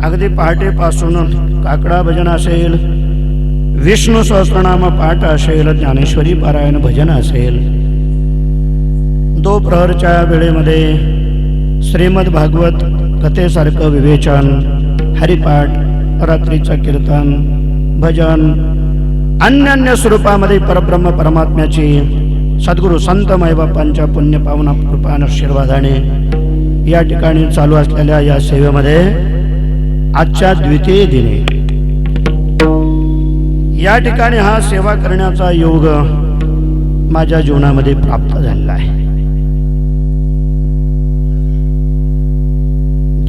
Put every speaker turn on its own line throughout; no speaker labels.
अगदी पहाटेपासून काकडा भजन असेल, विष्णू सहस्रनाम पाठ असेल, ज्ञानेश्वरी पारायण भजन असेल, दोपहरच्या वेळेमध्ये श्रीमद भागवत कथेसारखं विवेचन, हरिपाठ, रात्रीचं कीर्तन, भजन, अन्य स्वरूपामध्ये परब्रह्म परमात्म्याची सद्गुरु संत माईबापांच्या पुण्यपावना कृपान आशीर्वादाने या ठिकाणी चालू असलेल्या या सेवेमध्ये आजच्या द्वितीय दिनी या ठिकाणी हा सेवा करण्याचा योग माझ्या जीवनामध्ये प्राप्त झालेला आहे.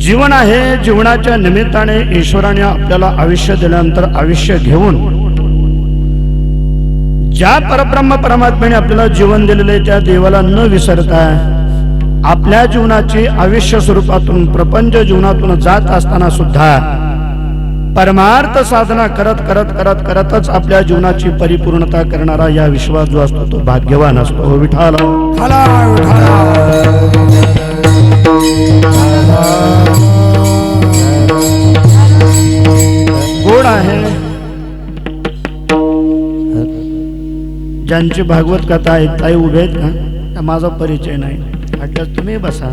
जीवन आहे, जीवनाच्या निमित्ताने ईश्वराने आपल्याला आयुष्य दिल्यानंतर आयुष्य घेऊन ज्या परब्रह्म परमात्म्याने आपल्याला जीवन दिलेले त्या देवाला न विसरता आपल्या जीवनाची आयुष्य स्वरूपातून प्रपंच जीवनातून जात असताना सुद्धा परमार्थ साधना करत करत करत करतच आपल्या जीवनाची परिपूर्णता करणारा या विश्वास जो असतो तो भाग्यवान असतो. विठाला गोड आहे. ज्यांची भागवत कथा ऐकताय उभे आहेत का? माझा परिचय नाही, वाटल्यास तुम्ही बसा.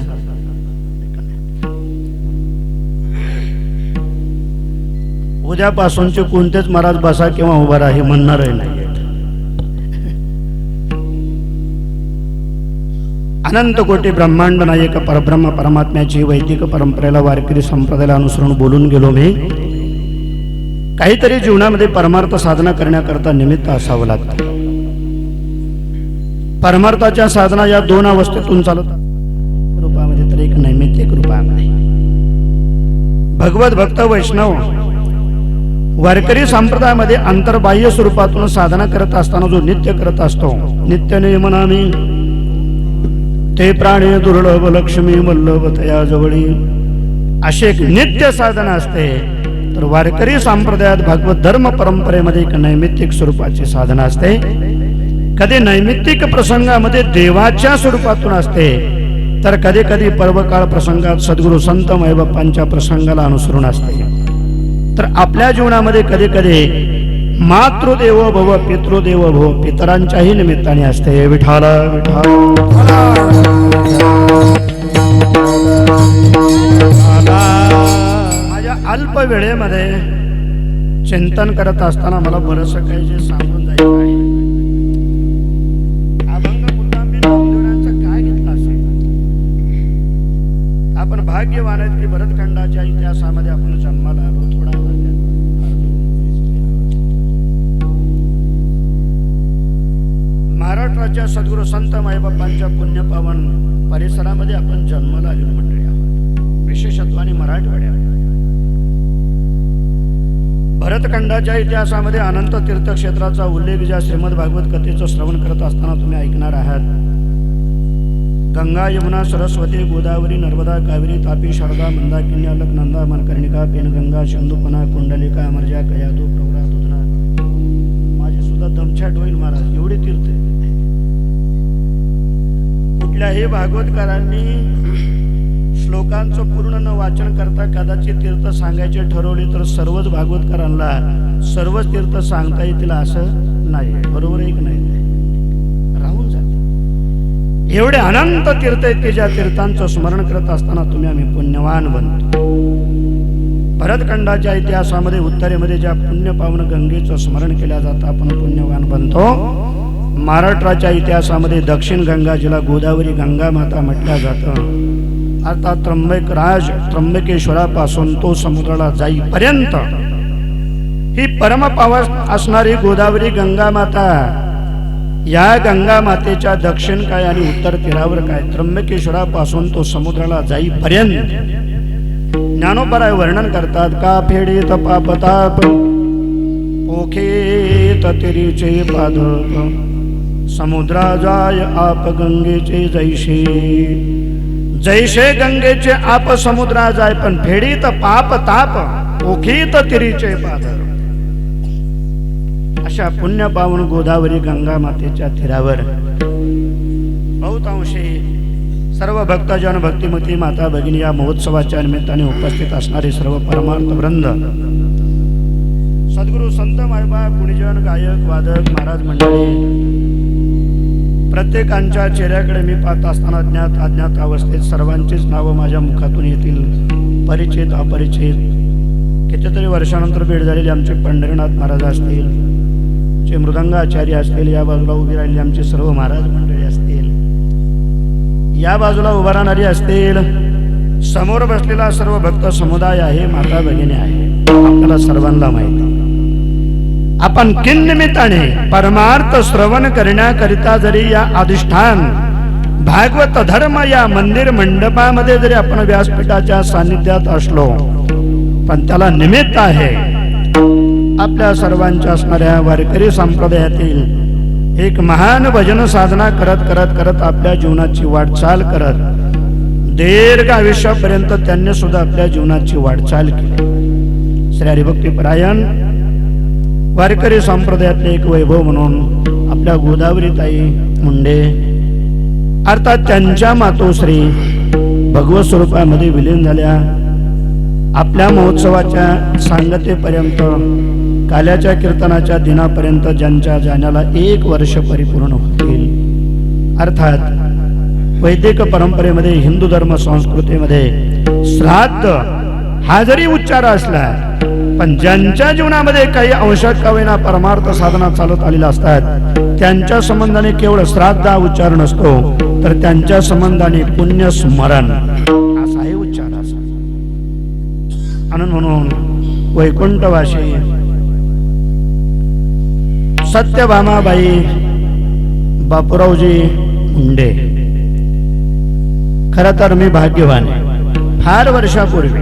उद्यापासूनचे कोणतेच महाराज बसा किंवा उभा राहा हे म्हणणारही नाही. अनंत कोटी ब्रह्मांड नायक परब्रह्म परमात्म्याची वैदिक परंपरेला वारकरी संप्रदायाला अनुसरून बोलून गेलो मी. काहीतरी जीवनामध्ये परमार्थ साधना करण्याकरता निमित्त असावं लागतं. परमार्थाच्या साधना या दोन अवस्थेतून चालतात, रूपामध्ये तर एक नैमित्तिक रूपामध्ये. भगवत भक्त वैष्णव वारकरी संप्रदायामध्ये अंतर्बाह्य स्वरूपातून साधना करत असताना जो नित्य करत असतो, नित्य नियमनामी ते प्राणी दुर्लभ लक्ष्मी वल्लभ तया जवळी, अशी एक नित्य साधना असते. तर वारकरी संप्रदायात भागवत धर्म परंपरेमध्ये एक नैमित्तिक स्वरूपाची साधना असते. कधी नैमित्तिक प्रसंगामध्ये देवाच्या स्वरूपातून असते, तर कधी कधी पर्वकाळ प्रसंगात सद्गुरु संत माईबापांच्या प्रसंगाला अनुसरून असते. तर आपल्या जीवनामध्ये कधी कधी मातृदेव भव पितृदेव भव पितरांच्याही निमित्ताने असते. विठाला माझ्या अल्प वेळेमध्ये चिंतन करत असताना मला बरंच काही जे सांगून जायचं आहे. आपण भाग्यवान आहेत की भरतखंडाच्या इतिहासामध्ये आपण जन्माला आलो. थोडा महाराष्ट्राच्या सद्गुरु संत माईबापांच्या पुण्यपावन परिसरामध्ये आपण जन्माला आलेलो मंडळी आहोत, विशेषत्वाने मराठवाड्यात. भरतखंडाच्या इतिहासामध्ये अनंत तीर्थक्षेत्राचा उल्लेख ज्या श्रीमद भागवत कथेचं श्रवण करत असताना तुम्ही ऐकणार आहात. गंगा यमुना सरस्वती गोदावरी नर्मदा कावेरी तापी शारदा मंदाकिनी अलकनंदा मनकर्णिका पेनगंगा सिंधुपना कुंडलिका अमरजा कयादू प्रवरा दुधना. माझी सुद्धा दमछाट होईल महाराज, एवढे तीर्थ. कुठल्याही भागवतकारांनी श्लोकांचं पूर्ण न वाचन करता कदाचित तीर्थ सांगायचे ठरवले तर सर्वच भागवतकारांना सर्वच तीर्थ सांगता येतील असं नाही. बरोबर आहे की नाही? राहून जात. एवढे अनंत तीर्थ आहेत की ज्या तीर्थांचं स्मरण करत असताना तुम्ही आम्ही पुण्यवान बनतो. भरतखंडाच्या इतिहासामध्ये उत्तरेमध्ये ज्या पुण्यपावन गंगेचं स्मरण केल्या जातं आपण पुण्यवान बनतो. महाराष्ट्राच्या इतिहासामध्ये दक्षिण गंगा जिला गोदावरी गंगा माता म्हटल्या जातं. अर्थात त्र्यंबकराज त्र्यंबकेश्वरापासून तो समुद्राला जाईपर्यंत ही परमपावन असणारी गोदावरी गंगा माता, या गंगा मातेच्या दक्षिण काय आणि उत्तर तीरावर काय, त्र्यंबकेश्वरापासून तो समुद्राला जाईपर्यंत ज्ञानोबराय वर्णन करतात. का फेडीत पापताप ओखेत तिरीचे पादप, समुद्रा जाय आप गंगेचे जैसे. जैसे गंगेचे आप समुद्रा जाय, पण फेडीत पाप ताप ओखीत तिरीचे पादप. अशा पुण्यपावन गोदावरी गंगा मातेच्या तीरावर बहुतांशी सर्व भक्तजन भक्तिमती माता भगिनी या महोत्सवाच्या निमित्ताने उपस्थित असणारे सर्व परमार्थ वृंद, सद्गुरू संत मायबा गुणीजन गायक वादक महाराज मंडळी, प्रत्येकांच्या चेहऱ्याकडे मी पाहत असताना ज्ञात अज्ञात अवस्थेत सर्वांचीच नावं माझ्या मुखातून येतील, परिचित अपरिचित. कितीतरी वर्षानंतर भेट झालेले आमचे पंढरीनाथ महाराज असतील, आमचे मृदंगाचार्य असतील, या बाजूला उभी राहिलेली आमचे सर्व महाराज मंडळी असतील, या बाजूला उभा राहणारी असतील, समोर बसलेला सर्व भक्त समुदाय आहे, माता भगिनी आहे. आपल्याला सर्वांना माहिती आपण किन निमित्ताने परमार्थ श्रवण करण्याकरिता जरी या अधिष्ठान भागवत धर्म या मंदिर मंडपामध्ये जरी आपण व्यासपीठाच्या सानिध्यात असलो, पण त्याला निमित्त आहे आपल्या सर्वांच्या असणाऱ्या वारकरी संप्रदायातील एक महान भजन साधना करत करत करत आपल्या जीवनाची वाटचाल करत दीर्घ आयुष्यापर्यंत त्यांनी सुद्धा आपल्या जीवनाची वाटचाल केली. श्री हरिभक्तीपरायण वारकरी संप्रदायातले एक वैभव म्हणून आपल्या गोदावरीताई मुंडे अर्थात त्यांच्या मातोश्री भगवत स्वरूपामध्ये विलीन झाल्या. आपल्या महोत्सवाच्या सांगतेपर्यंत काल्याच्या कीर्तनाच्या दिनापर्यंत ज्यांच्या जाण्याला 1 वर्ष परिपूर्ण होतील. अर्थात वैदिक परंपरेमध्ये हिंदू धर्म संस्कृतीमध्ये श्राद्ध हा जरी उच्चार असला, पण ज्यांच्या जीवनामध्ये काही अंशात का होईना परमार्थ साधना चालत आलेल्या असतात, त्यांच्या संबंधाने केवळ श्राद्ध हा उच्चार नसतो, तर त्यांच्या संबंधाने पुण्य स्मरण असाही उच्चार असा. म्हणून वैकुंठवासी सत्यभामाबाई बापूरावजी मुंडे, खरं तर मी भाग्यवान आहे. फार वर्षापूर्वी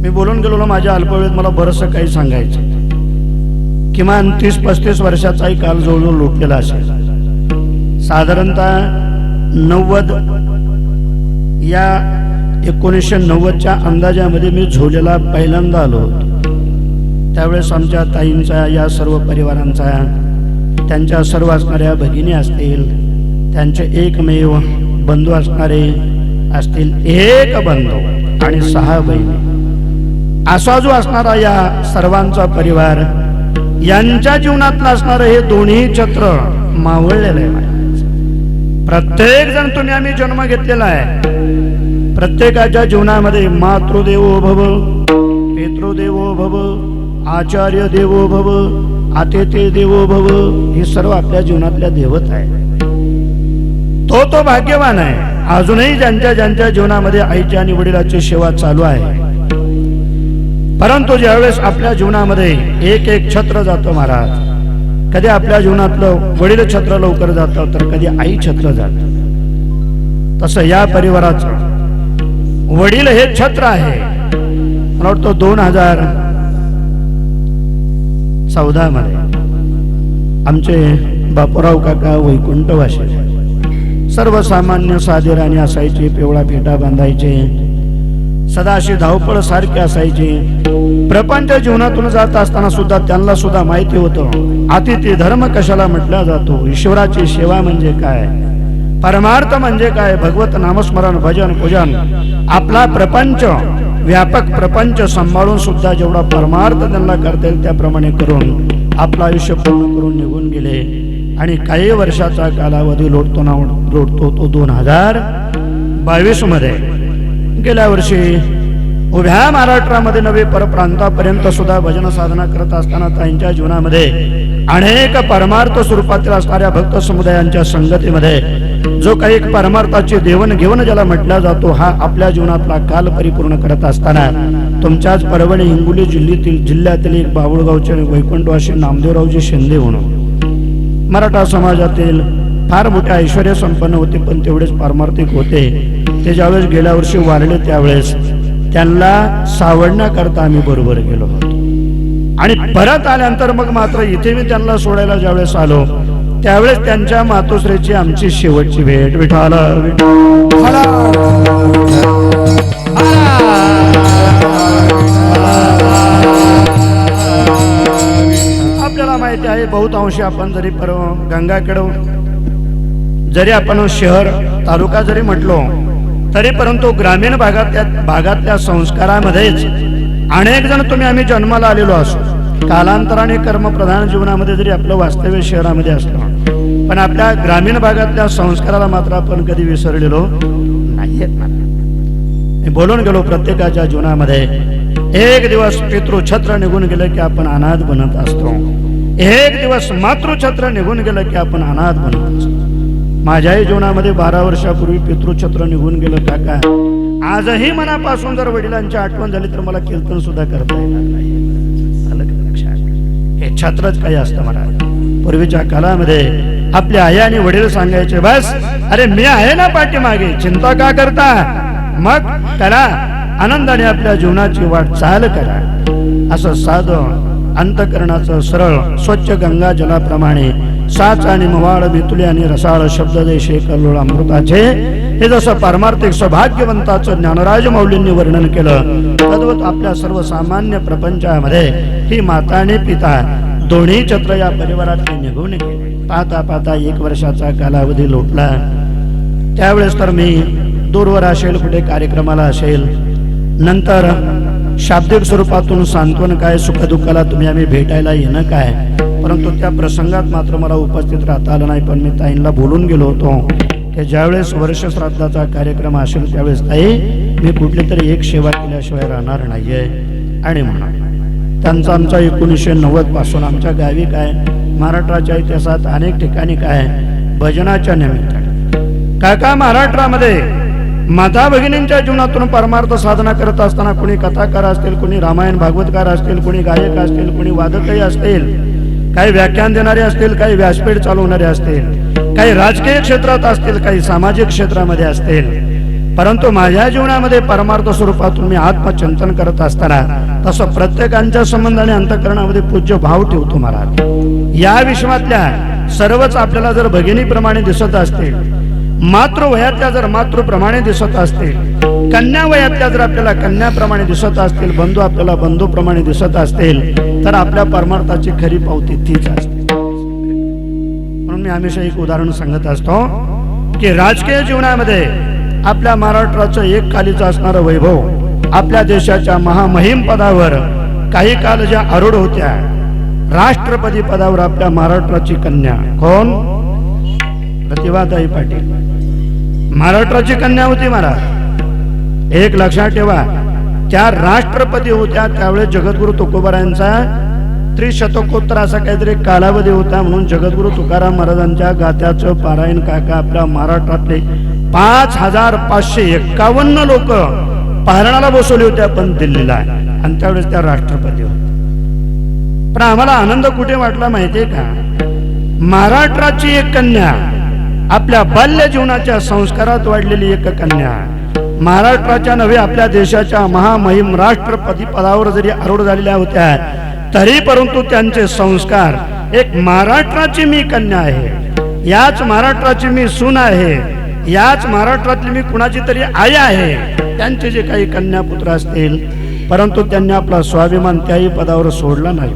मी बोलून गेलो, माझ्या अल्पवेळेत मला बरंचसं काही सांगायचं. किमान 30-35 वर्षाचाही काल जवळजवळ लोटलेला असेल. साधारणतः 90 या 1990च्या अंदाजामध्ये मी झोलेला पहिल्यांदा आलो होतो. त्यावेळेस आमच्या ताईंचा, या सर्व परिवारांचा, त्यांच्या सर्व असणाऱ्या भगिनी असतील, त्यांचे एकमेव बंधू असणारे असतील, 1 बंधू आणि 6 बहिणी, असा जो असणारा या सर्वांचा परिवार, यांच्या जीवनात असणारं हे दोन्ही छत्र मावळलेलं आहे. प्रत्येक जण तुम्ही आम्ही जन्म घेतलेला आहे. प्रत्येकाच्या जीवनामध्ये मातृदेवो भव, पितृदेवो भव, आचार्य देवो भव, आतिथ्य देवो भव, हे सर्व आपल्या जीवनातल्या देवत आहे. तो भाग्यवान आहे. अजूनही ज्यांच्या जीवनामध्ये आईच्या आणि वडिलाची सेवा चालू आहे. परंतु ज्यावेळेस आपल्या जीवनामध्ये एक छत्र जातो महाराज, कधी आपल्या जीवनातलं वडील छत्र लवकर जातं, तर कधी आई छत्र जातं. तसं या परिवाराचं वडील हे छत्र आहे. मला वाटतं 2014 मध्ये आमचे बापूराव काका वैकुंठवासी, सर्वसामान्य साधे राणी असायचे, पिवळा फेटा बांधायचे, सदाशी धावपळ सारखे असायचे. प्रपंच जीवनातून जात असताना सुद्धा त्यांना सुद्धा माहिती होतं अतिथी धर्म कशाला म्हटला जातो, ईश्वराची सेवा म्हणजे काय, परमार्थ म्हणजे काय, भगवत नामस्मरण भजन पूजन. आपला प्रपंच, व्यापक प्रपंच सांभाळून सुद्धा जेवढा परमार्थ त्यांना करता येईल त्याप्रमाणे करून आपलं आयुष्य पूर्ण करून निघून गेले. आणि काही वर्षाचा कालावधी लोटतो तो 2022 मध्ये. गेल्या वर्षी उभ्या महाराष्ट्रामध्ये नवे परप्रांतापर्यंत सुद्धा भजन साधना करत असताना त्यांच्या जीवनामध्ये अनेक परमार्थ स्वरूपातील असणाऱ्या भक्त समुदायांच्या संगतीमध्ये जो काही एक परमार्थाची देवणघेवण ज्याला म्हटला जातो, हा आपल्या जीवनातला काल परिपूर्ण करत असताना तुमच्याच परभणी हिंगोली जिल्ह्यातील एक बाबुळगावचे वैकुंठवासी नामदेवरावजी शिंदे म्हणून मराठा समाजातील फार मोठे ऐश्वर्य संपन्न होते, पण तेवढेच पारमार्थिक होते. ते ज्यावेळेस गेल्या वर्षी वारले त्यावेळेस त्यांना सावडण्याकरता आम्ही बरोबर गेलो होतो. आणि परत आल्यानंतर मग मात्र इथे मी त्यांना सोडायला ज्यावेळेस आलो त्यावेळेस त्यांच्या मातोश्रीची आमची शेवटची भेट. विठाला आपल्याला माहिती आहे बहुतांशी आपण जरी गंगाकडे जरी आपण शहर तालुका जरी म्हटलो तरी परंतु ग्रामीण भागातल्या संस्कारामध्येच अनेक जण तुम्ही आम्ही जन्माला आलेलो असतो. कालांतराने कर्मप्रधान जीवनामध्ये जरी आपलं वास्तव्य शहरामध्ये असलं पण आपल्या ग्रामीण भागातल्या संस्काराला मात्र आपण कधी विसरलेलो नाहीयेत. मी बोलून गेलो प्रत्येकाच्या जीवनामध्ये एक दिवस पितृछत्र निघून गेलं की आपण अनाथ बनत असतो. एक दिवस मातृछत्र निघून गेलं की आपण अनाथ बनत असतो. माझ्याही जीवनामध्ये 12 वर्षापूर्वी पितृछत्र निघून गेलं काका. आजही मनापासून जर वडिलांची आठवण झाली तर मला कीर्तन सुद्धा करता येणार नाही. आलं का लक्षात? हे छत्रच काही असतं मला. पूर्वीच्या काळामध्ये आपले आई आणि वडील सांगायचे बस अरे मी आहे ना पाठीमागे, चिंता का करता, मग करा आनंदाने आपल्या जीवनाची वाटचाल करा. असं साधं अंतकरणाचं सरळ स्वच्छ गंगा जलाप्रमाणे साच आणि मवाळ मितुले आणि रसाळ शब्द देशे कल्लोळ अमृताचे हे जसं पारमार्थिक सौभाग्यवंताचं ज्ञानराज माऊलींनी वर्णन केलं तद्वत आपल्या सर्वसामान्य प्रपंचामध्ये ही माता आणि पिता दोन्ही छत्र या परिवारातले निघून गेले. पाहता पाहता 1 वर्षाचा कालावधी लोटला. त्यावेळेस तर मी दूरवर असेल, कुठे कार्यक्रमाला असेल, नंतर शाब्दिक स्वरूपातून सांत्वन काय, सुखदुःखाला तुम्ही आम्ही भेटायला येणं काय, परंतु त्या प्रसंगात मात्र मला उपस्थित राहता आलं नाही. पण मी ताईंना बोलून गेलो होतो की ज्यावेळेस वर्ष श्राद्धाचा कार्यक्रम असेल त्यावेळेस ताई मी कुठली तरी एक सेवा केल्याशिवाय राहणार नाहीये. आणि म्हणा त्यांचा आमचा 1990 पासून आमच्या गावी काय महाराष्ट्राच्या इतिहासात अनेक ठिकाणी काय भजनाच्या निमित्ताने काका महाराष्ट्रामध्ये माता भगिनींच्या जीवनातून परमार्थ साधना करत असताना कोणी कथाकार असतील, कोणी रामायण भागवतकार असतील, कोणी गायक असतील, कोणी वादकही असतील, काही व्याख्यान देणारे असतील, काही व्यासपीठ चालवणारे असतील, काही राजकीय क्षेत्रात असतील, काही सामाजिक क्षेत्रामध्ये असतील, परंतु माझ्या जीवनामध्ये परमार्थ स्वरूपातून मी आत्मचिंतन करत असताना तसं प्रत्येकांच्या संबंधाने अंतःकरणामध्ये पूज्य भाव ठेवतो महाराज. या विश्वातल्या सर्वच आपल्याला जर भगिनीप्रमाणे दिसत असतील, मातृवयातल्या जर मातृप्रमाणे दिसत असतील, कन्या वयातल्या जर आपल्याला कन्याप्रमाणे दिसत असतील, बंधू आपल्याला बंधूप्रमाणे दिसत असतील, तर आपल्या परमार्थाची खरी पावती तीच असते. म्हणून मी हमेशा एक उदाहरण सांगत असतो की राजकीय जीवनामध्ये आपल्या महाराष्ट्राचं एक कालीचं असणारं वैभव, आपल्या देशाच्या महामहिम पदावर काही काल ज्या आरूढ होत्या, राष्ट्रपती पदावर आपल्या महाराष्ट्राची कन्या कोण? प्रतिभाताई पाटील महाराष्ट्राची कन्या होती महाराज. एक लक्षात ठेवा, त्या राष्ट्रपती होत्या त्यावेळेस जगद्गुरु तुकोबारायांचा त्रिशतकोत्तर असा काहीतरी कालावधी होता. म्हणून जगद्गुरु तुकाराम महाराजांच्या गाथ्याचं पारायण काका आपल्या महाराष्ट्रातले 5551 लोक पारायणाला बसवले होते आपण दिल्लीला, आणि त्यावेळेस त्या राष्ट्रपती होत्या. पण आम्हाला आनंद कुठे वाटला माहितीये का? महाराष्ट्राची एक कन्या, आपल्या बाल्य जीवनाच्या संस्कारात वाढलेली एक कन्या, महाराष्ट्राच्या नव्हे आपल्या देशाच्या महामहिम राष्ट्रपती पदावर जरी आरूढ झालेल्या होत्या तरी परंतु त्यांचे संस्कार, एक महाराष्ट्राची मी कन्या आहे, याच महाराष्ट्राची मी सून आहे, याच महाराष्ट्रातली मी कुणाची तरी आई आहे, त्यांचे जे काही कन्या पुत्र असतील, परंतु त्यांनी आपला स्वाभिमान त्याही पदावर सोडला नाही.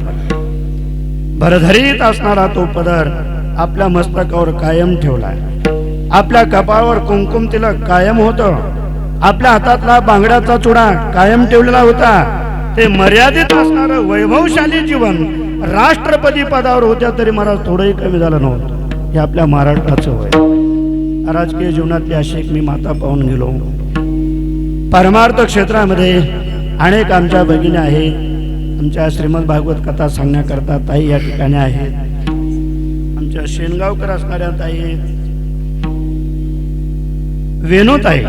भरधरीत असणारा तो पदर आपल्या मस्तकावर कायम ठेवला. आपल्या कपाळावर कुंकुम तिलक कायम होतं. आपल्या हातातला बांगड्याचा चुडा कायम ठेवलेला होता. ते मर्यादित असणारं वैभवशाली जीवन राष्ट्रपती पदावर होत्या तरी महाराज थोडंही कमी झालं नव्हतं. हे आपल्या महाराष्ट्राचं वय. राजकीय जीवनातली अशी एक मी माता पाहून गेलो. परमार्थ क्षेत्रामध्ये अनेक आमच्या भगिनी आहेत. आमच्या श्रीमद भागवत कथा सांगण्याकरता ताई या ठिकाणी आहेत. आमच्या शेनगावकर असणाऱ्या ताई आहेत. वेणूताई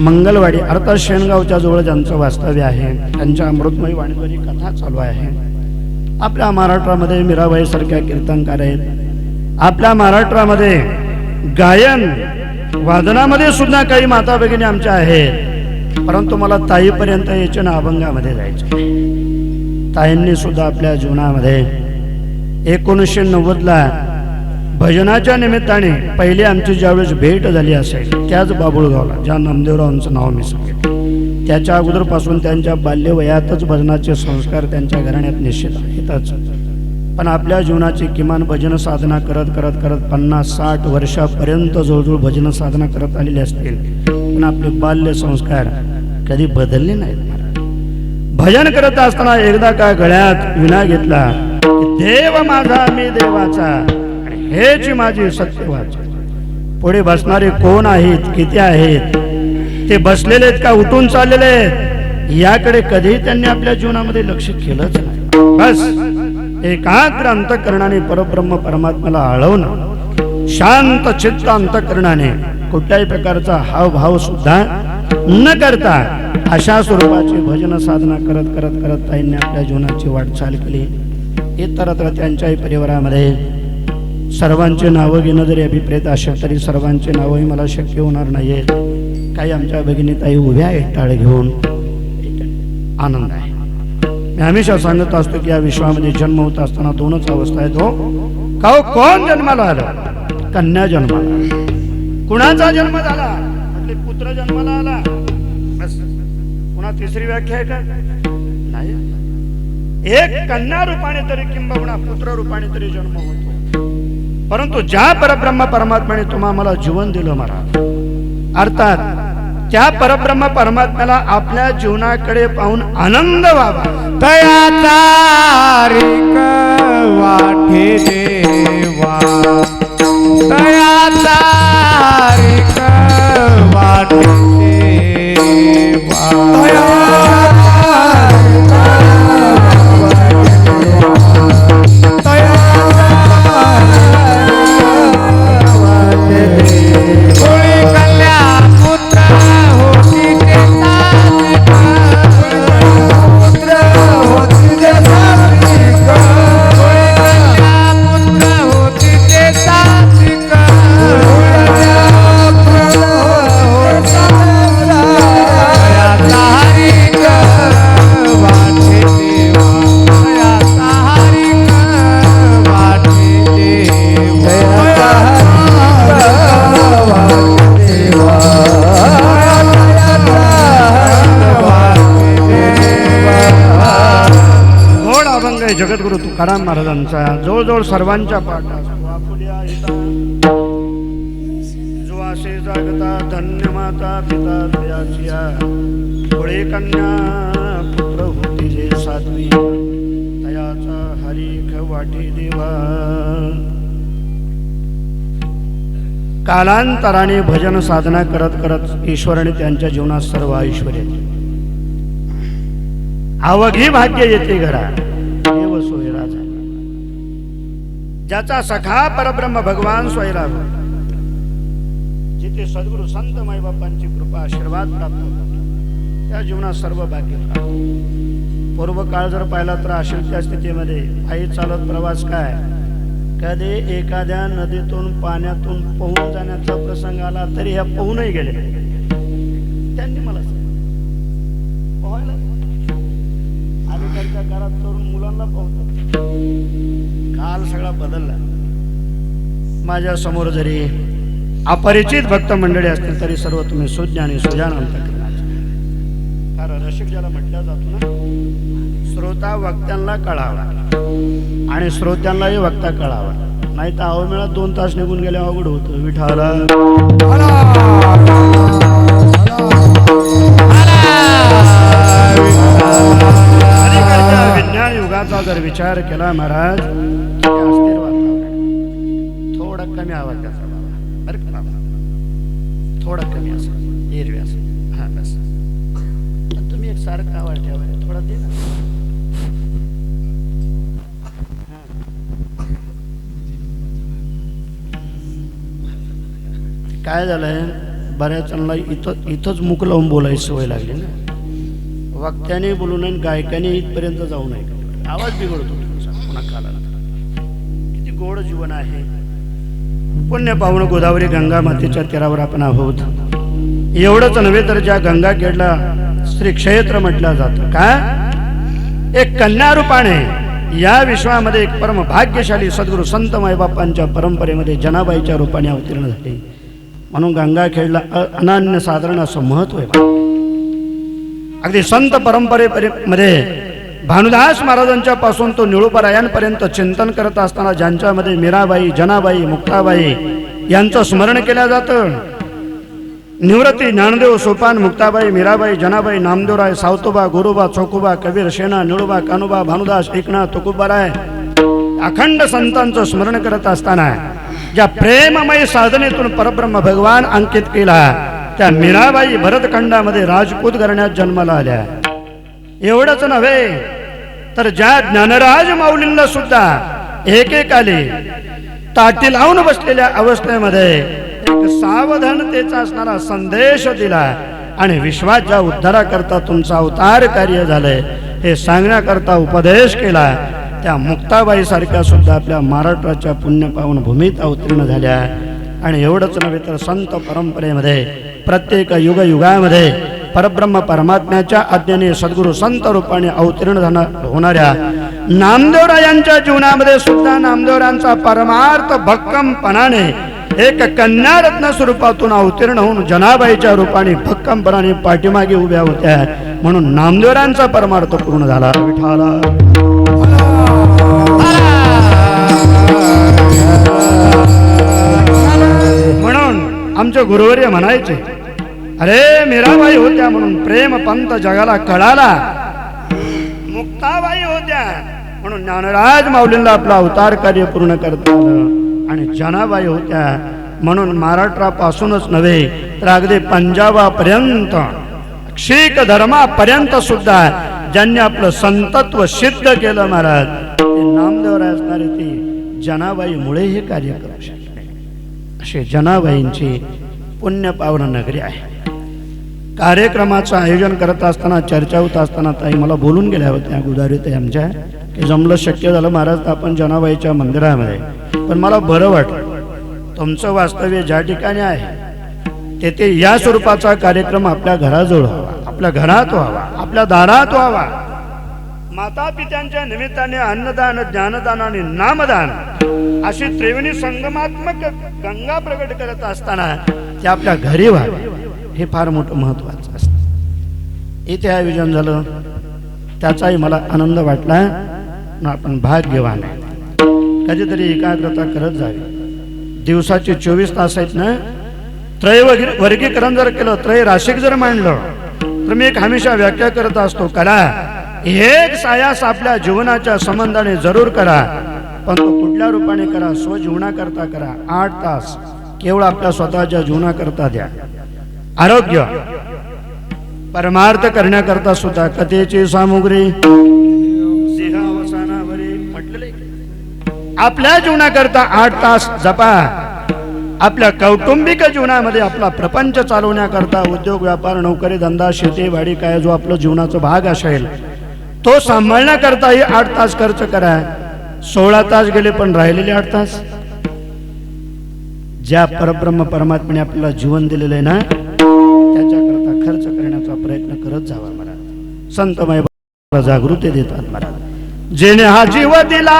मंगलवाडी अर्थात शेनगावच्या जवळ ज्यांचं वास्तव्य आहे, त्यांच्या अमृतमयी वाणीद्वारी कथा चालू आहे. आपल्या महाराष्ट्रामध्ये मीराबाई सारख्या कीर्तनकार आहेत. आपल्या महाराष्ट्रामध्ये गायन वादनामध्ये सुद्धा काही माता भगिनी आमच्या आहेत. परंतु मला ताईपर्यंत याच्या ना अभंगामध्ये जायचं. ताईंनी सुद्धा आपल्या जीवनामध्ये 1990ला भजनाच्या निमित्ताने पहिली आमची ज्यावेळेस भेट झाली असेल त्याच बाबुळगावला, ज्या नामदेवरावांचं नाव मी सांगितलं, त्याच्या अगोदरपासून त्यांच्या बाल्य वयातच भजनाचे संस्कार त्यांच्या घराण्यात निश्चित आहेतच. पण आपल्या जीवनाची किमान भजन साधना करत करत करत 50-60 वर्षापर्यंत जवळजवळ भजन साधना करत आलेले असतील, पण आपले बाल्य संस्कार कधी बदलले नाहीत. भजन करत असताना एकदा का गळ्यात विणा घेतला, देव माझा मी देवाचा आणि हेच माझी सत्यवाचा. पुढे बसणारे कोण आहेत, किती आहेत, ते बसलेले आहेत का उठून चाललेले आहेत, याकडे कधीही त्यांनी आपल्या जीवनामध्ये लक्ष केलंच नाही. बस एकाग्र अंतःकरणाने परब्रह्म परमात्म्याला आळवणं, शांत चित्त अंतःकरणाने कुठल्याही प्रकारचा हावभाव सुद्धा न करता अशा स्वरूपाची भजन साधना करत करत करत ताईंनी आपल्या जीवनाची वाटचाल केली. इतरत्र त्यांच्याही परिवारामध्ये सर्वांचे नावं घेणं जरी अभिप्रेत असेल तरी सर्वांचे नावही मला शक्य होणार नाहीये. काही आमच्या भगिनी ताई उभ्या आहेत टाळ घेऊन, आनंद आहे. मी हमेशा सांगत असतो की या विश्वामध्ये जन्म होत असताना दोनच अवस्था आहेत. हो, कोण जन्माला आलं? कन्या जन्माला. कुणाचा जन्म झाला? म्हटले पुत्र जन्माला आला. बस. पुन्हा तिसरी व्याख्या आहे का? नाही. एक कन्या रूपाने तरी किंबहुना पुत्र रूपाने तरी जन्म होतो. परंतु ज्या परब्रह्म परमात्म्याने तुम्हा मला जीवन दिलं महाराज, अर्थात त्या परब्रह्म परमात्म्याला आपल्या जीवनाकडे पाहून आनंद व्हावा,
तयाचा रिक वाटे देवा, तयाचा रिक वाटे देवा,
जगद्गुरु तुकाराम महाराजांचा जवळजवळ सर्वांच्या पाठात जो असे जागता धन्य माता पिता तुझ्याचिया, पुढे कन्या पुत्र होती जे साध्वी, तयाचा हरीख वाटी देवा. कालांतराने भजन साधना करत करत ईश्वराने त्यांच्या जीवनात सर्व ऐश्वर्य अवघी भाग्य येते घरा, देव सोयरा झाला. ज्याचा सखा परब्रह्म भगवान सोयरा, जिथे सद्गुरु संत माईबापांची कृपा आशीर्वाद प्राप्त होतात, त्या जीवनात सर्व भाग्य प्राप्त. पूर्व काळ जर पाहिला तर अशा त्या स्थितीमध्ये पायी चालत प्रवास काय, कधी एखाद्या नदीतून पाण्यातून पोहून जाण्याचा प्रसंग आला तरी ह्या पोहूनही गेले. त्यांनी मला पोहायला अलीकडच्या काळात तरुण मुलांना पोहतात. काल सगळा बदलला. माझ्या समोर जरी अपरिचित भक्त मंडळी असतील तरी सर्व तुम्ही सुज्ञ आणि सुजान अंतःकरणाचे, कारण रसिक ज्याला म्हटलं जातो ना, श्रोता वक्त्यांना कळावा आणि श्रोत्यांनाही वक्ता कळावा, नाही तर अवमेळात 2 तास निघून गेले अवघड होतं. विठाला विज्ञान युगाचा जर विचार केला महाराज, अस्थिर वातावरण, थोडा कमी आवाज त्याचा बाबा, बरं का बाबा, थोडा कमी असेल, एरवी असेल, हा बस. पण तुम्ही एक सारखा आवाज ठेवा, थोडा दे ना. काय झालंय, बऱ्याच जणांना इथंच मुख लावून बोलायची सवय लागली ना. वक्त्याने बोलू नये, गायकाने इथपर्यंत जाऊ नये, आवाज बिघडतो पुन्हा काला. किती गोड जीवन आहे. पुण्य पावन गोदावरी गंगा मातेच्या तीरावर आपण आहोत. एवढंच नव्हे तर ज्या गंगा खेडला श्री क्षेत्र म्हटलं जातं, का एक कन्या रूपाने या विश्वामध्ये एक परम भाग्यशाली सद्गुरु संत माईबापांच्या परंपरेमध्ये जनाबाईच्या रूपाने अवतीर्ण झाले. म्हणून गंगा खेडला अनन्यसाधारण असं महत्व आहे. अगदी संत परंपरेमध्ये भानुदास महाराजांच्या पासून तो निळूपरायांपर्यंत चिंतन करत असताना ज्यांच्यामध्ये मीराबाई, जनाबाई, मुक्ताबाई यांचं स्मरण केलं जातं. निवृत्ती, ज्ञानदेव, सोपान, मुक्ताबाई, मीराबाई, जनाबाई, नामदेवराय, सावतोबा, गोरोबा, चोकोबा, कबीर, शेना, निळोबा, कानोबा, भानुदास, एकनाथ, तुकोबाराय अखंड संतांचं स्मरण करत असताना ज्या प्रेममय साधनेतून परब्रह्म भगवान अंकित केला त्या मीराबाई भरतखंडामध्ये राजपूत घराण्यात जन्माला आल्या. एवढंच नव्हे तर ज्या ज्ञानराज माऊलींना सुद्धा एकेकाली ताटी लावून बसलेल्या अवस्थेमध्ये एक सावधानतेचा असणारा संदेश दिला आणि विश्वाच्या उद्धाराकरता तुमचा अवतार कार्य झालंय हे सांगण्याकरता उपदेश केला. त्या मुक्ताबाई सारख्या सुद्धा आपल्या महाराष्ट्राच्या पुण्यपावन भूमीत अवतीर्ण झाल्या. आणि एवढंच नव्हे तर संत परंपरेमध्ये प्रत्येक युगामध्ये परब्रह्म परमात्म्याच्या आज्ञेने सद्गुरू संत रूपाने अवतीर्ण होणाऱ्या नामदेवरायांच्या जीवनामध्ये सुद्धा नामदेवरायांचा परमार्थ भक्कमपणाने एक कन्यारत्न स्वरूपातून अवतीर्ण होऊन जनाबाईच्या रूपाने भक्कमपणाने पाठीमागे उभ्या होत्या. म्हणून नामदेवरायांचा परमार्थ पूर्ण झाला. विठाला म्हणून आमचे गुरुवर्य म्हणायचे, अरे मीराबाई होत्या म्हणून प्रेम पंत जगाला कळाला. मुक्ताबाई होत्या म्हणून ज्ञानराज माऊलींना आपला अवतार कार्य पूर्ण करता आलं. आणि जनाबाई होत्या म्हणून महाराष्ट्रापासूनच नव्हे तर अगदी पंजाबापर्यंत शीख धर्मापर्यंत सुद्धा ज्यांनी आपलं संतत्व सिद्ध केलं महाराज ते नामदेवराय असणारे ती जनाबाईमुळे हे कार्य करू शकले. असे जनाबाईंची पुण्यपावन नगरी आहे. कार्यक्रमाचं आयोजन करत असताना चर्चा होत असताना ताई मला बोलून गेल्या होत्या गुदारीताई आमच्या की जमलं शक्य झालं महाराज आपण जनाबाईच्या मंदिरामध्ये. पण मला बरं वाटलं तुमचं वास्तव्य ज्या ठिकाणी आहे तेथे या स्वरूपाचा कार्यक्रम आपल्या घराजवळ व्हावा, आपल्या घरात व्हावा, आपल्या दारात व्हावा. माता पित्यांच्या निमित्ताने अन्नदान, ज्ञानदान आणि नामदान अशी त्रिवेणी संगमात्मक गंगा प्रगट करत असताना ते आपल्या घरी व्हावे हे फार मोठं महत्वाचं असतं. इथे आयोजन झालं त्याचाही मला आनंद वाटला. आपण भाग्यवान आहे. कधीतरी एकाग्रता करत जावी. दिवसाचे 24 तास आहेत ना, त्रय वर्गीकरण जर केलं, त्रय राशिक जर मांडलं तर मी एक हमेशा व्याख्या करत असतो, करा एक सायास आपल्या जीवनाच्या संबंधाने जरूर करा, पण तो कुठल्या रूपाने करा, स्वजीवनाकरता करा. 8 तास केवळ आपल्या स्वतःच्या जीवनाकरता द्या. आरोग्य परमार्थ करण्याकरता सुद्धा कथेची सामुग्री सिंहावसानावरी म्हटलेले आपल्या जीवनाकरता 8 तास जपा. आपल्या कौटुंबिक जीवनामध्ये आपला प्रपंच चालवण्याकरता उद्योग, व्यापार, नोकरी, धंदा, शेती, वाडी काय जो आपलं जीवनाचा भाग असेल तो सांभाळण्याकरताही 8 तास खर्च करा. 16 तास गेले पण राहिलेले 8 तास ज्या परब्रह्म परमात्म्याने आपल्याला जीवन दिलेलं आहे ना त्याच्याकरता खर्च करण्याचा प्रयत्न करत जावा महाराज. संत माय जागृती देतात महाराज. जेणे हा जीव दिला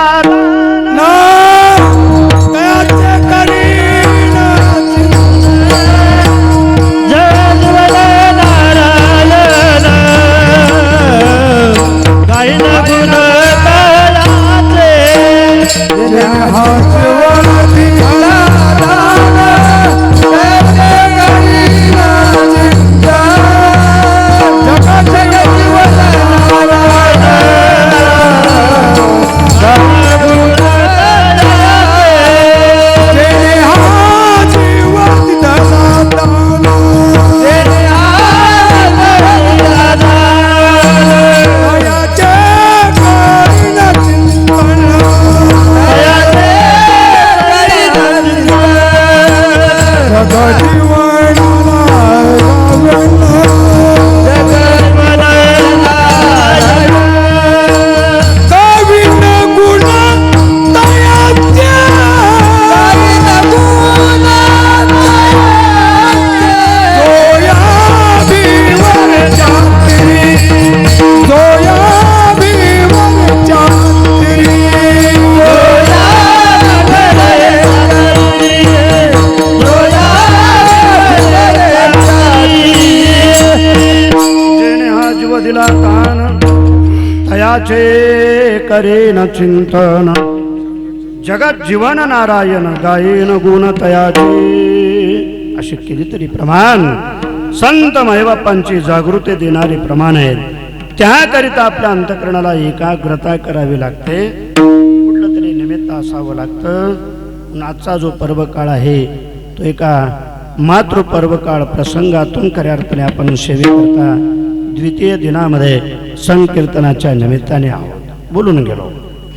तयाचे करेन चिंतन जगत जीवन नारायण गायेन गुण तयाचे. असे कितीतरी प्रमाण संत मायबापांची जागृती देणारे प्रमाण आहेत. त्याकरिता आपल्या अंतःकरणाला एकाग्रता करावी लागते. कुठलं तरी निमित्त असावं लागतं. आजचा जो पर्व काळ आहे तो एका मातृ पर्व काळ प्रसंगातून खऱ्या अर्थाने आपण सेवेकरता द्वितीय दिनामध्ये संकीर्तनाच्या निमित्ताने आहोत. बोलून गेलो.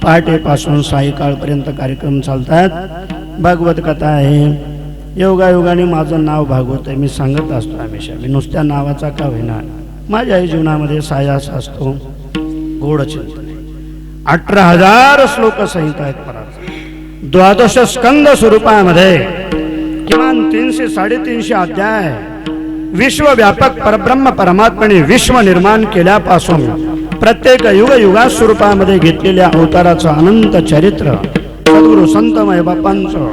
पहाटेपासून सायंकाळपर्यंत कार्यक्रम चालतात. भागवत कथा आहे. योगायोगाने माझं नाव भागवत आहे. मी सांगत असतो हमेशा. मी नुसत्या नावाचा का होईना माझ्याही जीवनामध्ये सायास असतो. गोड चिंतन 18,000 श्लोक संहिता आहेत पराच. 12 स्कंद स्वरूपामध्ये किमान 300-350 अध्याय. विश्वव्यापक परब्रह्म परमात्म्याने विश्व निर्माण केल्यापासून प्रत्येक युगा स्वरूपामध्ये घेतलेल्या अवताराचं अनंत चरित्र सद्गुरु संत मायबापांचं,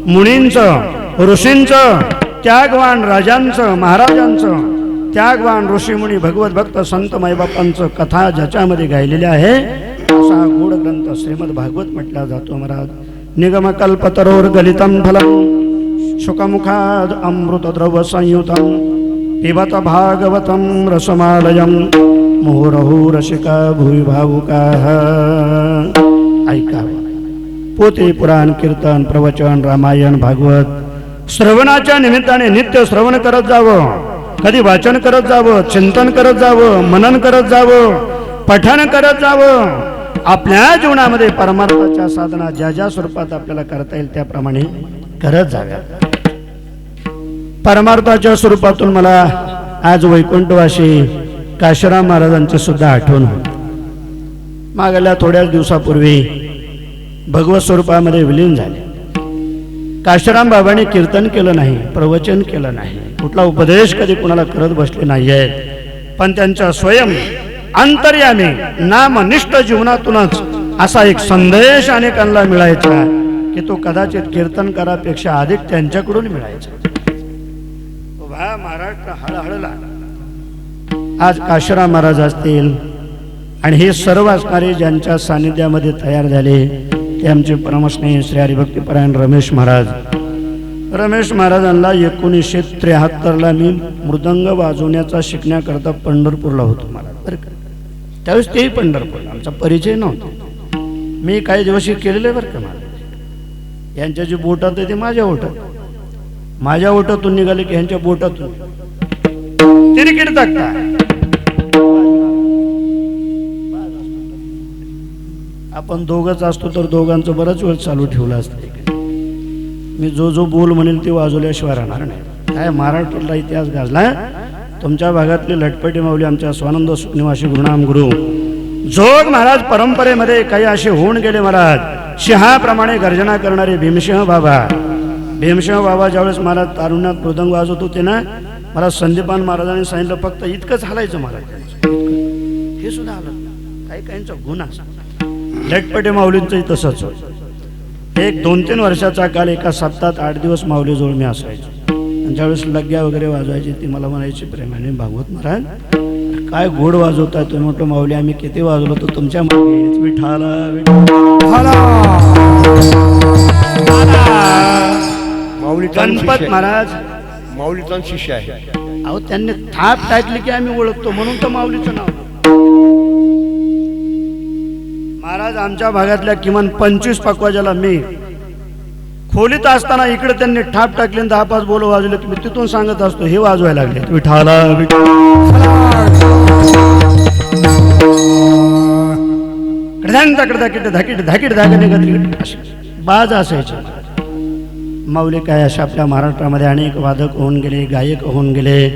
मुनींचं, ऋषींचं, त्यागवान राजांचं, महाराजांचं, त्यागवान ऋषीमुनी भगवत भक्त संत मायबापांचं कथा ज्याच्यामध्ये गायलेली आहे असा गोड ग्रंथ श्रीमद भागवत म्हटला जातो. महाराज निगमकल्पतरोर गलितं फलं शुकमुखाद अमृतद्रव संयुतं पिबत भागवतं रसमालयं मुहुरहु रसिका भुवि भावुकाः. ऐकावं. पोते पुराण कीर्तन प्रवचन रामायण भागवत श्रवणाच्या निमित्ताने नित्य श्रवण करत जावं. कधी वाचन करत जावं, चिंतन करत जावं, मनन करत जावं, पठण करत जावं. आपल्या जीवनामध्ये परमार्थाच्या साधना ज्या ज्या स्वरूपात आपल्याला करता येईल त्याप्रमाणे करत जाव्या. परमार्थाच्या स्वरूपातून मला आज वैकुंठवासी काशीराम महाराजांची सुद्धा आठवण होती. मागल्या थोड्याच दिवसापूर्वी भगवत स्वरूपामध्ये विलीन झाले. काशीराम बाबांनी कीर्तन केलं नाही, प्रवचन केलं नाही, कुठला उपदेश कधी कुणाला करत बसले नाही आहेत. पण त्यांच्या स्वयं अंतर्यामी नामनिष्ठ जीवनातूनच असा एक संदेश अनेकांना मिळायचा की तो कदाचित कीर्तनकारापेक्षा अधिक त्यांच्याकडून मिळायचा. महाराष्ट्र हळहळला. आज काशीराम महाराज असतील आणि हे सर्व असणारे ज्यांच्या सानिध्यामध्ये तयार झाले ते आमचे परमस्नेही श्री हरिभक्तीपरायण रमेश महाराज. रमेश महाराजांना 1973 मी मृदंग वाजवण्याचा शिकण्याकरता पंढरपूरला होतो. महाराज बरं का, त्यावेळेस तेही पंढरपूरला, आमचा परिचय नव्हता. मी काही दिवस केलेले बरं का. महाराज यांच्या जे बोटात आहे ते माझ्या ओठात, माझ्या ओठातून निघाले की ह्यांच्या बोटातून तिरकीड टाकता. आपण दोघंच असतो तर दोघांचं बराच वेळ चालू ठेवलं असतं. मी जो बोल म्हणेल ते वाजवल्याशिवाय राहणार नाही. काय महाराष्ट्राला इतिहास गाजला. तुमच्या भागातले लटपटी माऊली आमच्या स्वानंद सुखनिवासी गुरुनाम गुरु जोग महाराज परंपरेमध्ये काही असे होऊन गेले. महाराज सिंहाप्रमाणे गर्जना करणारे भीमसिंह बाबा. भीमसिंह बाबा ज्यावेळेस महाराज तारुण्यात मृदंग वाजवत होते ना, मला संदीपान महाराजांनी सांगितलं फक्त इतकंच हलायचं महाराज, हे सुद्धा हलत. काही काहींचा गुण असतो. लटपटे माऊलींचंही तसंच. एक 2-3 वर्षाचा काळ एका 7-8 दिवस माऊलीजवळ मी असायचो. आणि ज्यावेळेस लग्या वगैरे वाजवायची ती मला म्हणायची प्रेमाने, भागवत महाराज काय गोड वाजवताय तुम्ही. म्हटलं माऊली आम्ही किती वाजवलो तर तुमच्या मागे विठाला गणपत महाराज
माऊलीचा शिष्य आहे.
अहो त्यांनी थाप टाकली की आम्ही ओळखतो म्हणून तर माऊलीचं नाव. महाराज आमच्या भागातल्या किमान 25 पकवाजाला मी खोलीत असताना इकडे त्यांनी ठाप टाकले 10-5 बोल वाजवले की मी तिथून सांगत असतो हे वाजवायला लागले विठाला बाज असायचे. माऊली काय अशा आपल्या महाराष्ट्रामध्ये अनेक वादक होऊन गेले, गायक होऊन गेले.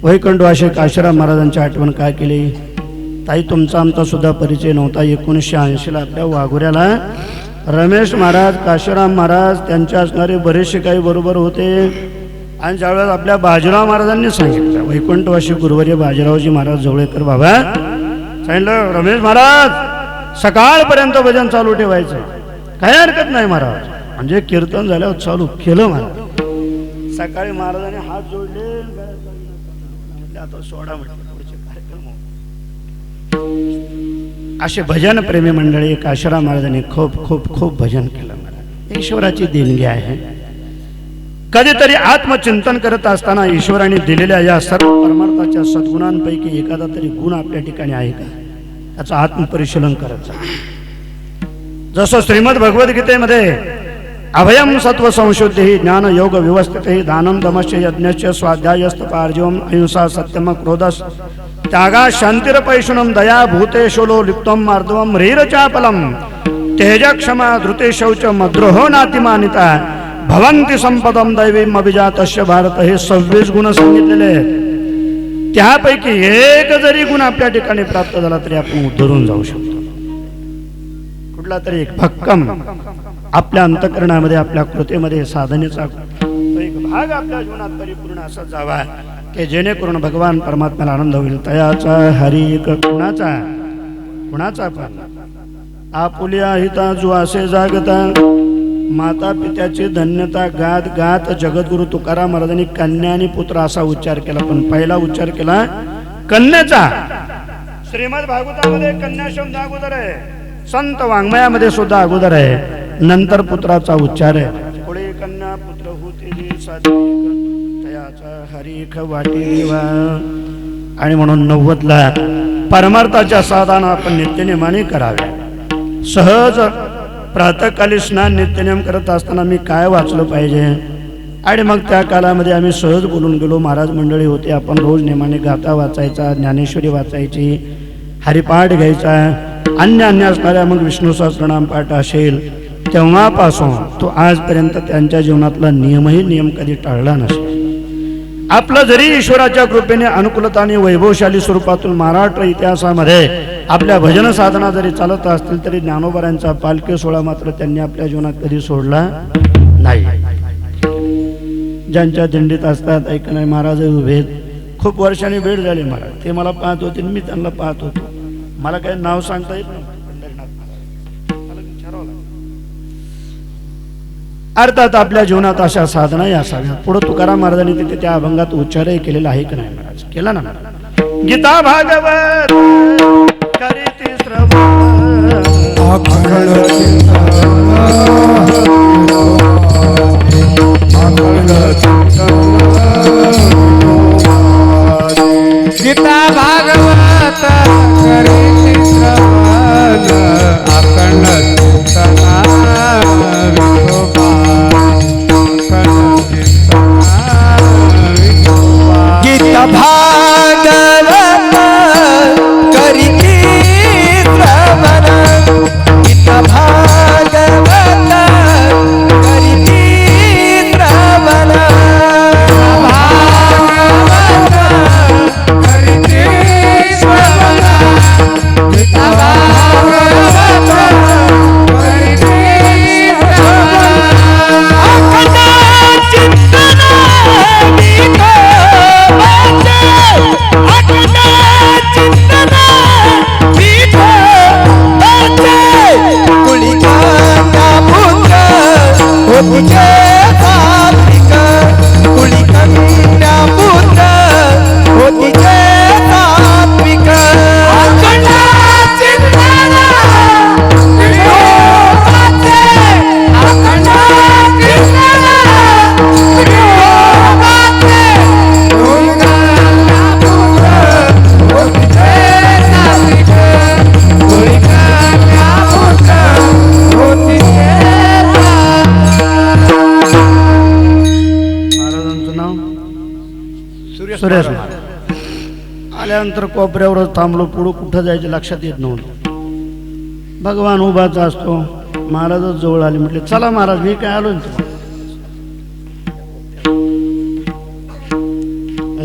वैकुंठवासी काशीराम महाराजांची आठवण काय केली. ताई तुमचा आमचा सुद्धा परिचय नव्हता. 1980ला आपल्या वाघुऱ्याला रमेश महाराज, काशीराम महाराज त्यांचे असणारे बरेचसे काही बरोबर होते. आणि ज्यावेळेस आपल्या बाजीराव महाराजांनी सांगितलं, वैकुंठवासी गुरुवर्य बाजीरावजी महाराज जवळेकर बाबा सांगितलं, रमेश महाराज सकाळपर्यंत भजन चालू ठेवायचं, काही हरकत नाही महाराज. म्हणजे कीर्तन झाल्यावर चालू केलं महाराज. सकाळी महाराजांनी हात जोडले, आता सोडा म्हटलं पुढचे कार्यक्रम. असे भजन प्रेमी मंडळी काशीराम महाराजांनी खूप खूप खूप भजन केलं. मला ईश्वराची देणगी आहे. कधीतरी आत्मचिंतन करत असताना ईश्वराने दिलेल्या या सर्व परमार्थाच्या सद्गुणांपैकी एखादा तरी गुण आपल्या ठिकाणी आहे का, याचं आत्मपरिशीलन करत जा. जसं श्रीमद भगवद्गीतेमध्ये अभयम सत्व संशुद्धी ज्ञान योग व्यवस्थित दानम दमश्च यज्ञश्च स्वाध्यायस्त पार्जवम अहिंसा सत्यम क्रोधस त्यागा शांतिरपैशुनम दया भूतेशोलो लिप्तम मार्दवम रीरचापलम तेज क्षमा धृते शौच मद्रोहो नातिमानिता भवंती संपदम दैवीम अभिजातस्य भारत. हे 26 गुण सांगितलेले आहेत. त्यापैकी एक जरी गुण आपल्या ठिकाणी प्राप्त झाला तरी आपण उद्धरून जाऊ शकतो. कुठला तरी एक भक्कम आपल्या अंतःकरणामध्ये आपल्या कृतीमध्ये साधनेचा तो एक भाग आपल्या जीवनात परिपूर्ण असा जावा की जेणेकरून भगवान परमात्म्याला आनंद होईल. तयाचा हरी एक कुणाचा पण आपुल्या हिता जो असे जागता माता पित्याची धन्यता गात गात जगद्गुरु तुकाराम महाराजांनी कन्या आणि पुत्र असा उच्चार केला. पण पहिला उच्चार केला कन्याचा. श्रीमद भागवतामध्ये कन्या शब्द अगोदर आहे, संत वाङ्मयामध्ये सुद्धा अगोदर आहे, नंतर पुत्राचा उच्चार आहे. पुढे कन्या पुत्र होते तयाचा हरीख वाटी देवा. आणि म्हणून 90ला परमार्थाच्या साधना आपण नित्यनेमाने करावे. सहज प्रातःकाली स्नान नित्यनेम करत असताना मी काय वाचलं पाहिजे, आणि मग त्या काळामध्ये आम्ही सहज बोलून गेलो. महाराज मंडळी होते, आपण रोज नेमाने गाथा वाचायचा, ज्ञानेश्वरी वाचायची, हरिपाठ घ्यायचा, अन्य असणाऱ्या मग विष्णू सहस्त्रनाम पाठ असेल. तेव्हापासून तो आजपर्यंत त्यांच्या जीवनातला नियम कधी टाळला नसेल. आपलं जरी ईश्वराच्या कृपेने अनुकूलता आणि वैभवशाली स्वरूपातून महाराष्ट्र इतिहासामध्ये आपल्या भजन साधना जरी चालत असतील तरी ज्ञानोबारांचा पालखी सोहळा मात्र त्यांनी आपल्या जीवनात कधी सोडला नाही. ज्यांच्या दिंडीत असतात ऐकणारे महाराज उभे, खूप वर्षांनी भेट झाली महाराज. ते मला पाहत होते, मी त्यांना पाहत होतो. मला काही नाव सांगता येत नव्हतं. अर्थात आपल्या जीवनात अशा साधनाही असाव्यात. पुढे तुकाराम महाराजांनी तिथे त्या अभंगात उच्चारही केलेला आहे की नाही महाराज? केला ना. गीता भागवत करीती श्रवण
गीता भागवत करीती श्रवण अखंड चिंतना विठोबा.
गीता भागवत करीती श्रवण गीता भागवत करीती श्रवण
सुरेश आल्यानंतर कोपऱ्यावरच थांबलो. पुढं कुठं जायचं लक्षात येत नव्हतं. भगवान उभाच असतो. महाराजच जवळ आले, म्हटले चला महाराज मी काय आलो ना.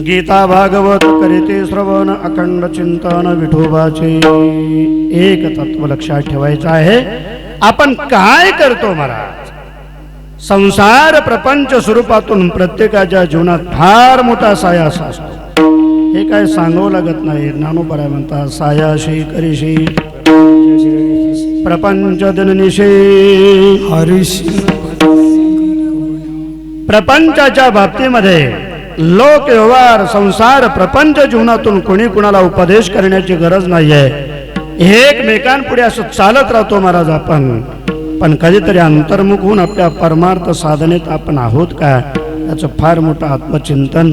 गीता भागवत करीते श्रवण अखंड चिंतन विठोबाचे. एक तत्व लक्षात ठेवायचं आहे, आपण काय करतो महाराज. संसार प्रपंच स्वरूपातून प्रत्येकाच्या जीवनात फार मोठा सायास असतो. हे काय सांगावं लागत नाही. ज्ञानोबा म्हणतात सायाशी करीशी प्रपंच दिननिशी हरिशी. प्रपंचाच्या बाबतीमध्ये लोक व्यवहार संसार प्रपंच जीवनातून कोणी कुणाला उपदेश करण्याची गरज नाहीये. एकमेकांपुढे असं चालत राहतो महाराज आपण, पण कधीतरी अंतर्मुख होऊन आपल्या परमार्थ साधनेत आपण आहोत का याचं फार मोठं आत्मचिंतन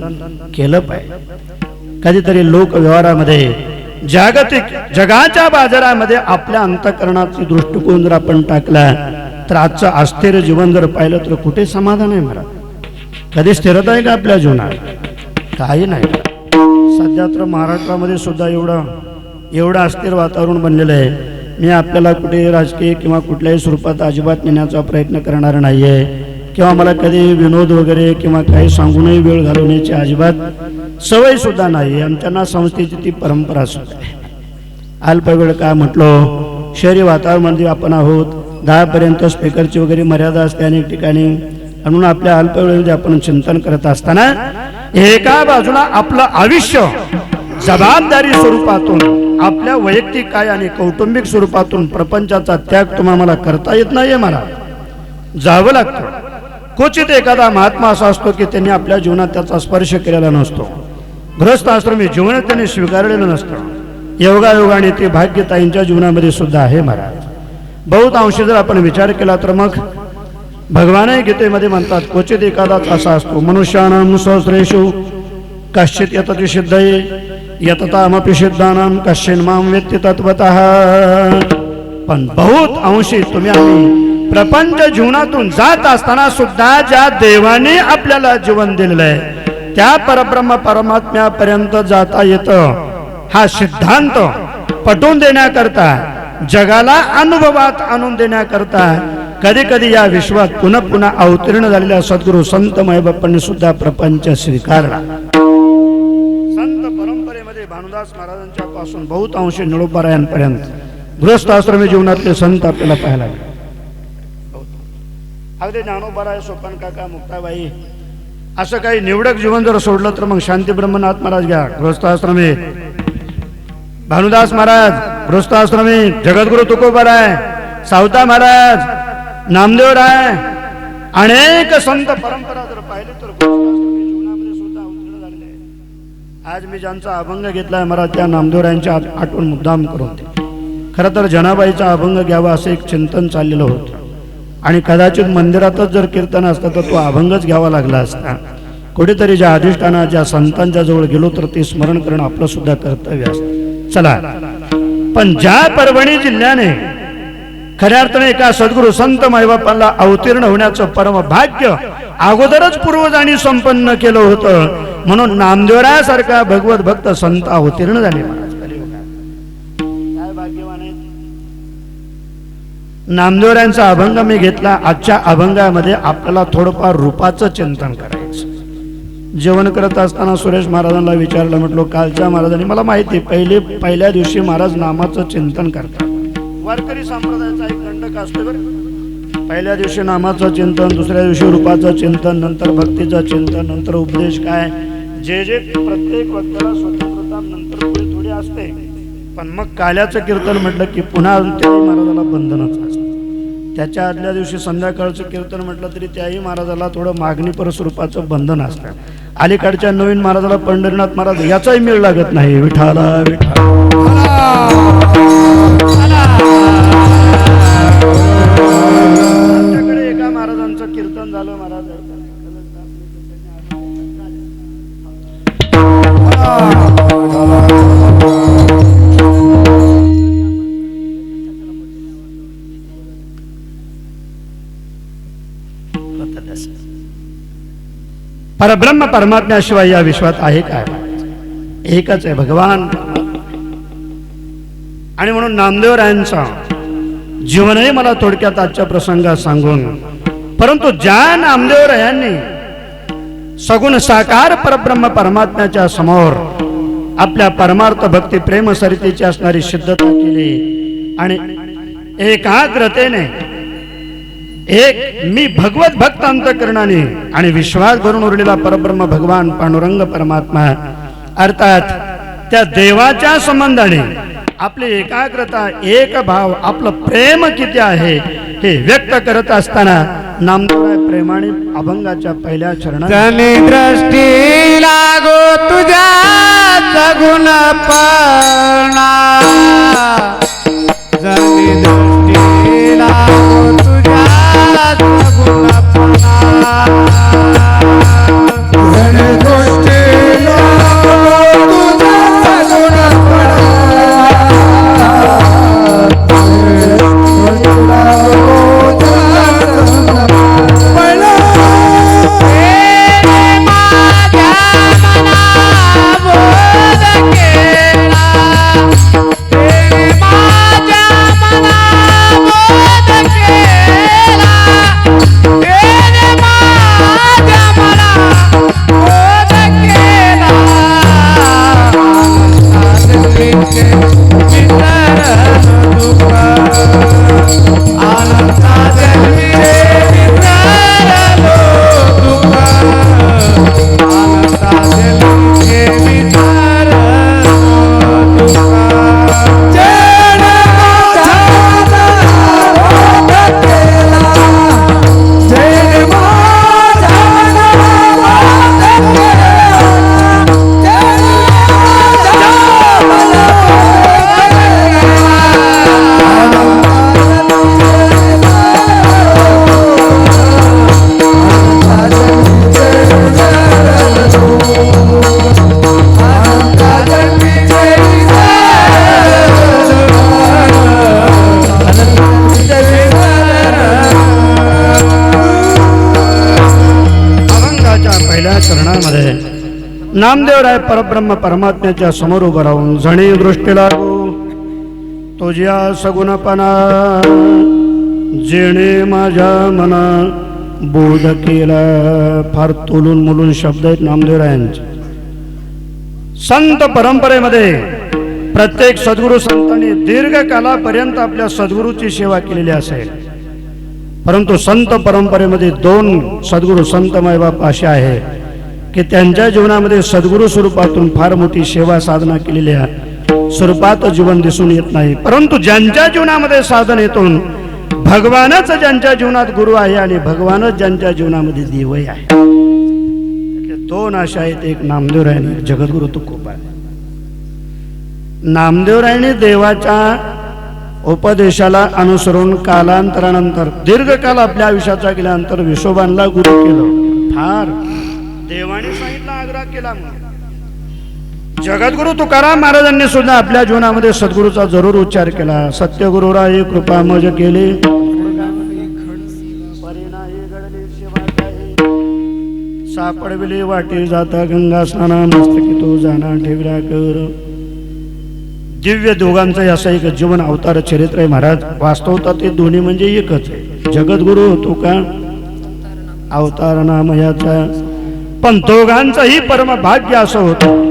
केलं पाहिजे. कधीतरी लोक व्यवहारामध्ये जागतिक जगाच्या बाजारामध्ये आपल्या अंतःकरणाचा दृष्टिकोन जर आपण टाकला तर आजचं अस्थिर जीवन जर पाहिलं तर कुठे समाधान आहे महाराज? कधी स्थिरता आहे का आपल्या जीवनात? काही नाही. सध्या तर महाराष्ट्रामध्ये सुद्धा एवढं अस्थिर वातावरण बनलेलं आहे. मी आपल्याला कुठे राजकीय किंवा कुठल्याही स्वरूपात अजिबात नेण्याचा प्रयत्न करणार नाही आहे, किंवा मला कधी विनोद वगैरे किंवा काही सांगूनही वेळ घालवण्याची अजिबात सवय सुद्धा नाही. आमच्या संस्थेची ती परंपरा सुद्धा आहे. अल्प वेळ काय म्हटलो, शहरी वातावरणामध्ये आपण आहोत, 10 पर्यंत स्पीकरची वगैरे मर्यादा असते अनेक ठिकाणी. म्हणून आपल्या अल्प वेळेमध्ये आपण चिंतन करत असताना एका बाजूला आपलं आयुष्य जबाबदारी स्वरूपातून, आपल्या वैयक्तिक काय आणि कौटुंबिक स्वरूपातून प्रपंचाचा त्याग तुम्हाला करता येत नाहीये मला, जावं लागतं. क्वचित एखादा महात्मा असा असतो की त्यांनी आपल्या जीवनात त्याचा स्पर्श केलेला नसतो. गृहस्थ आश्रमी जीवन त्यांनी स्वीकारलेलं नसतं. योगायोगाने ते भाग्य ताईंच्या जीवनामध्ये सुद्धा आहे महाराज. बहुतांशी जर आपण विचार केला तर मग भगवानही गीतेमध्ये म्हणतात, क्वचित एखादाच असा असतो, मनुष्याणाम सहस्रेषु कश्चित यतति सिद्धये यततामपि सिद्धानाम कश्चिन माम वेत्ति तत्वतः. पण बहुत अंशी तुम्ही आम्ही प्रपंच जीवनातून जात असताना सुद्धा ज्या देवाने आपल्याला जीवन दिलेलं आहे त्या परब्रह्म परमात्म्यापर्यंत जाता येतं, हा सिद्धांत पटवून देण्याकरता, जगाला अनुभवात आणून देण्याकरता कधी कधी या विश्वात पुन्हा पुन्हा अवतीर्ण झालेल्या सद्गुरू संत माईबापांनी सुद्धा प्रपंच स्वीकारला. संत परंपरेमध्ये भानुदास महाराजांच्या पासून बहुतांशी निळोबारायांपर्यंत गृहस्थ आश्रमी जीवनातले संत आपल्याला पाहायला लागले. अगदी ज्ञानोबाराय, सोपान काका, मुक्ताबाई असं काही निवडक जीवन जर सोडलं तर मग शांती ब्रह्मनाथ महाराज घ्या गृहस्थ आश्रमी, भानुदास महाराज गृहस्थ आश्रमी, जगद्गुरु तुकोबाराय, सावता महाराज, नामदेव राय, अनेक संत परंपरा जर पाहिली तर जीवनामध्ये सुद्धा अवतीर्ण झालेले आहे. आज मी ज्यांचा अभंग घेतलाय महाराज त्या नामदेवरायांच्या आठवण मुद्दाम करून ते. खरं तर जनाबाईचा अभंग घ्यावा असं एक चिंतन चाललेलं होतं आणि कदाचित मंदिरातच जर कीर्तन असतं तर तो अभंगच घ्यावा लागला असता. कुठेतरी ज्या अधिष्ठाना ज्या संतांच्या जवळ गेलो तर ते स्मरण करणं आपलं सुद्धा कर्तव्य असतं. चला, पण ज्या परभणी जिल्ह्याने खऱ्या अर्थाने एका सद्गुरू संत माईबापांना अवतीर्ण होण्याचं परम भाग्य अगोदरच पूर्वजांनी संपन्न केलं होतं, म्हणून नामदेवरायासारखा भगवत भक्त संत अवतीर्ण झाले. काय भाग्यवान आहेत. नामदेवरायांचा अभंग मी घेतला. आजच्या अभंगामध्ये आपल्याला थोडंफार रूपाचं चिंतन करायचं. जेवण करत असताना सुरेश महाराजांना विचारलं, म्हटलं कालच्या महाराजांनी, मला माहिती पहिल्या दिवशी महाराज नामाचं चिंतन करतात. वारकरी संप्रदायाचा एक दंडक असतो बरं. पहिल्या दिवशी नामाचं चिंतन, दुसऱ्या दिवशी रूपाचं चिंतन, नंतर भक्तीचं चिंतन, नंतर उपदेश. काय जे प्रत्येक वक्त्याला स्वतंत्रता नंतर पुढे थोडी असते, पण मग काल्याचं कीर्तन म्हटलं की पुन्हा त्याही महाराजाला बंधनच असतं. त्याच्या आदल्या दिवशी संध्याकाळचं कीर्तन म्हटलं तरी त्याही महाराजाला थोडं मागणीपर स्वरूपाचं बंधन असतं. अलीकडच्या नवीन महाराजाला पंढरीनाथ महाराज याचाही मेळ लागत नाही. विठाला विठा आमच्याकडे एका महाराजांचं कीर्तन झालं. महाराज परब्रह्म परमात्म्याशिवाय या विश्वात आहे काय? एकच आहे भगवान. आणि म्हणून नामदेवरायांचा जीवनही मला थोडक्यात आजच्या प्रसंगात सांगून, परंतु ज्या नामदेवरायांनी सगुण साकार परब्रह्म परमात्म्याच्या समोर आपल्या परमार्थ भक्ती प्रेम सरितेची असणारी सिद्धता केली आणि एकाग्रतेने एक मी भगवत भक्त अंतःकरणाने आणि विश्वास भरून उरलेला परब्रह्म भगवान पांडुरंग परमात्मा अर्थात त्या देवाच्या संबंधाने आपली एकाग्रता, एक भाव, आपलं प्रेम किती आहे हे व्यक्त करत असताना नामदेवराय प्रेमाने अभंगाच्या पहिल्या चरणात
जनी दृष्टी लागो तुझ्या सगुणपणा
नामदेवराय परब्रह्म परमात्म्याच्या समोर उभं राहून जणी दृष्टी लागू तुझ्या सगुणपणा जेणे माझ्या मना बोध केला. फार तोलून मुलून शब्द आहेत नामदेवरायांचे. संत परंपरेमध्ये प्रत्येक सद्गुरू संतांनी दीर्घकालापर्यंत आपल्या सद्गुरूची सेवा केलेली असेल, परंतु संत परंपरेमध्ये दोन सद्गुरू संत मायबाप असे आहे की त्यांच्या जीवनामध्ये सद्गुरू स्वरूपातून फार मोठी सेवा साधना केलेली आहे. स्वरूपात जीवन दिसून येत नाही, परंतु ज्यांच्या जीवनामध्ये साधन येतून भगवानच ज्यांच्या जीवनात गुरु आहे आणि भगवानच ज्यांच्या जीवनामध्ये देवही आहे. दोन अशा आहेत, एक नामदेवरायांनी, एक जगद्गुरु तुकोबा. नामदेवरायांनी देवाच्या उपदेशाला अनुसरून कालांतरानंतर दीर्घकाल आपल्या आयुष्याचा गेल्यानंतर विश्वबानला गुरु केलं. फार देवाने सांगितलं, आग्रह केला. जगद्गुरु तुकाराम महाराजांनी सुद्धा आपल्या जीवनामध्ये सद्गुरूचा जरूर उच्चार केला. सत्यगुरुराई कृपा मज केली, सापडविले वाटे जाता गंगा स्नाना, मस्तकी तो जाना ठेवला कर. दिव्य दोघांचं असं एक जीवन अवतार चरित्र आहे महाराज. वास्तवता ते दोन्ही म्हणजे एकच आहे. जगद्गुरु तुका अवतार नामयाचा, पण दोघांचंही परम भाग्य असं होतं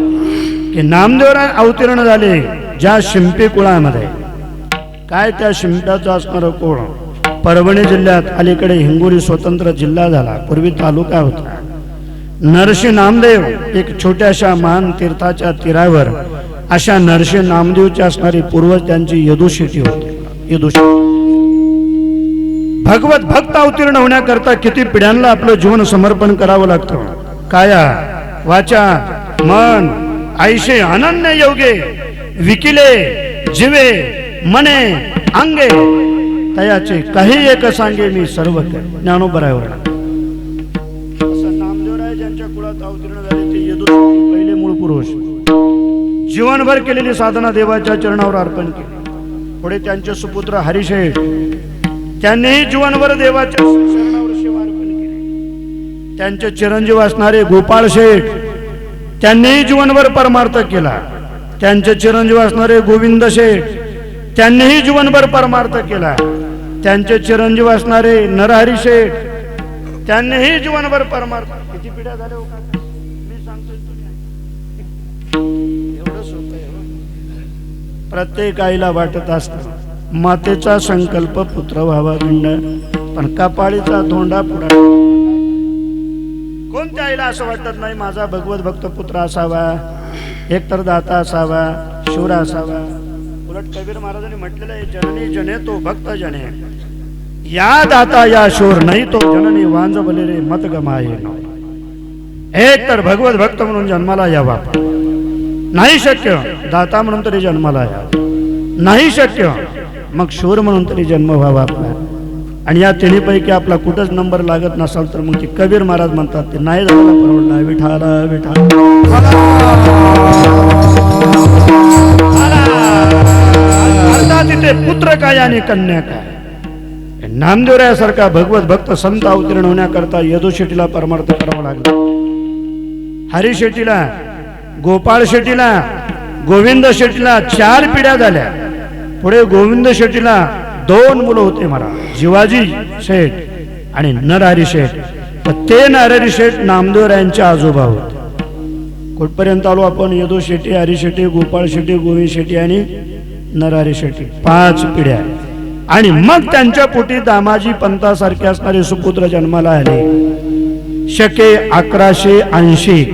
की नामदेवराय अवतीर्ण झाले ज्या शिंपी कुळामध्ये. काय त्या शिंप्याचं असणारं कुळ परभणी जिल्ह्यात, अलीकडे हिंगोली स्वतंत्र जिल्हा झाला, पूर्वी तालुका होता. नरसी नामदेव एक छोट्याशा महान तीर्थाच्या तीरावर अशा नरसी नामदेवची असणारी पूर्वज त्यांची यदुशेटी होती. यदुशेटी भगवत भक्त अवतीर्ण होण्याकरता किती पिढ्यांना आपलं जीवन समर्पण करावं लागतं. काया वाचा मन ऐशे अनन्य योगे विकिले जीवे मने अंगे, तयाचे काही एक सांगे मी सर्व कर. ज्ञानोबरायवर असं नामदेवराय ज्यांच्या कुळात अवतीर्ण झाले ते यदुशेटी पहिले मूळ पुरुष. जीवनभर केलेली साधना देवाच्या चरणावर अर्पण केली. पुढे त्यांचे सुपुत्र हरिशेठ, त्यांनीही जीवनभर देवाच्या चरणावर सेवा अर्पण केली. त्यांचे चिरंजीव असणारे गोपाळ शेठ, त्यांनीही जीवनभर परमार्थ केला. त्यांचे चिरंजीव असणारे गोविंद शेठ, त्यांनीही जीवनभर परमार्थ केला. त्यांचे चिरंजीव असणारे नरहरी शेठ, त्यांनीही जीवनभर परमार्थ. किती पिढ्या झाल्या हो काका? मी सांगतोय तुम्ही एवढं सोपं आहे. प्रत्येक आईला वाटत असतं मातेचा संकल्प पुत्र व्हावा गंड, पण कपाळीचा धोंडा पुढा. कोणत्या आईला असं वाटत नाही माझा भगवत भक्त पुत्र असावा, एकतर दाता असावा, शूर असावा. उलट कबीर महाराजांनी म्हटलेलं आहे, जननी जने तो भक्त जने, या दाता या शूर नाही तो जननी वांज बले रे मत गमाये. एक तर भगवत भक्त म्हणून जन्माला यावा, नाही शक्य दाता म्हणून तरी जन्माला यावा, नाही शक्य मग शूर म्हणून तरी जन्म व्हावा आपला. आणि या तिन्हीपैकी आपला कुठंच नंबर लागत नसाल तर मग ते कबीर महाराज म्हणतात ते नाही झाला परवडला. विठाला विठाला तिथे पुत्र काय आणि कन्या काय. नामदेवरायासारखा भगवत भक्त संत अवतीर्ण होण्याकरता यदुशेटीला परमार्थ करावा लागला. हरिशेटीला, गोपाळ शेटीला, गोविंद शेटीला 4 पिढ्या झाल्या. पुढे गोविंद शेटीला 2 मुलं होते मला, जिवाजी शेठ आणि नरहरी शेठ. तर ते नरहरी शेठ नामदेवरायांचे आजोबा होते. कुठपर्यंत आलो आपण? यदू शेट्टी, हरी शेट्टी, गोपाळ शेट्टी, गोविंद शेट्टी आणि नरहरी शेट्टी, 5 पिढ्या. आणि मग त्यांच्या पोटी दामाजी पंतासारखे असणारे सुपुत्र जन्माला आले. शके 1180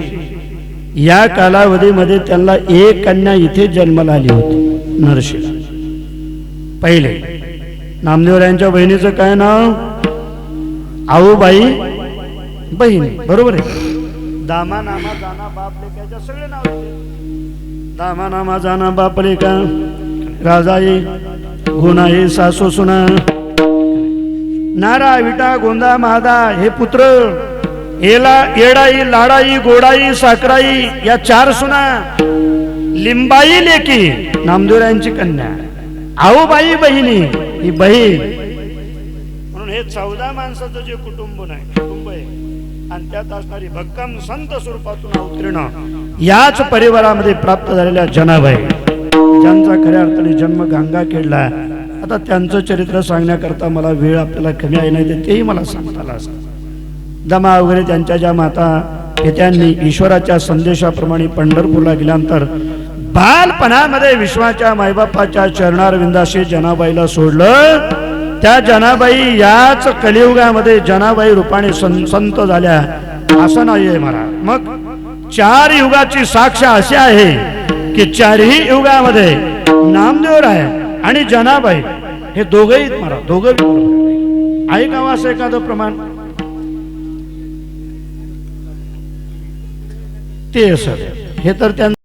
या कालावधीमध्ये त्यांना एक कन्या इथे जन्माला आली होती, नरशीला. पहिले नामदेवरायांच्या बहिणीचं काय नाव? आऊबाई बहीण, बरोबर आहे. दामा नामा जाना बाप लेकाच्या सगळे नाव होते. दामा नामा जाना बाप लेका, राजाई गुणाई सासू सुना, नारा विटा गोंदा महादा हे पुत्र, एला येडाई लाडाई गोडाई साकराई या 4 सुना, लिंबाई लेकी नामदेवरायांची कन्या, आऊबाई बहिणी ही बहीण. म्हणून हे 14 माणसाचं जे कुटुंब आहे आणि त्यात असणारी भक्कम संत स्वरूपातून अवतीर्ण याच परिवारामध्ये प्राप्त झालेल्या जनाबाई, ज्यांचा खऱ्या अर्थाने जन्म गंगा खेडला. आता त्यांचं चरित्र सांगण्याकरता मला वेळ आपल्याला कमी आहे, नाही तर तेही मला सांगता आलं असतं. दमा वगैरे त्यांच्या ज्या माता पित्यांनी ईश्वराच्या संदेशाप्रमाणे पंढरपूरला गेल्यानंतर बालपणामध्ये विश्वाच्या मायबापाच्या चरणारविंदाशी जनाबाईला सोडलं. त्या जनाबाई याच कलियुगामध्ये जनाबाई रूपाने संत झाल्या असं नाहीये महाराज. मग 4 युगाची साक्ष अशी आहे की 4ही युगामध्ये नामदेव आहे आणि जनाबाई हे दोघंही महाराज, दोघं आहे का असं एखादं प्रमाण ते सर हे तर त्यांचं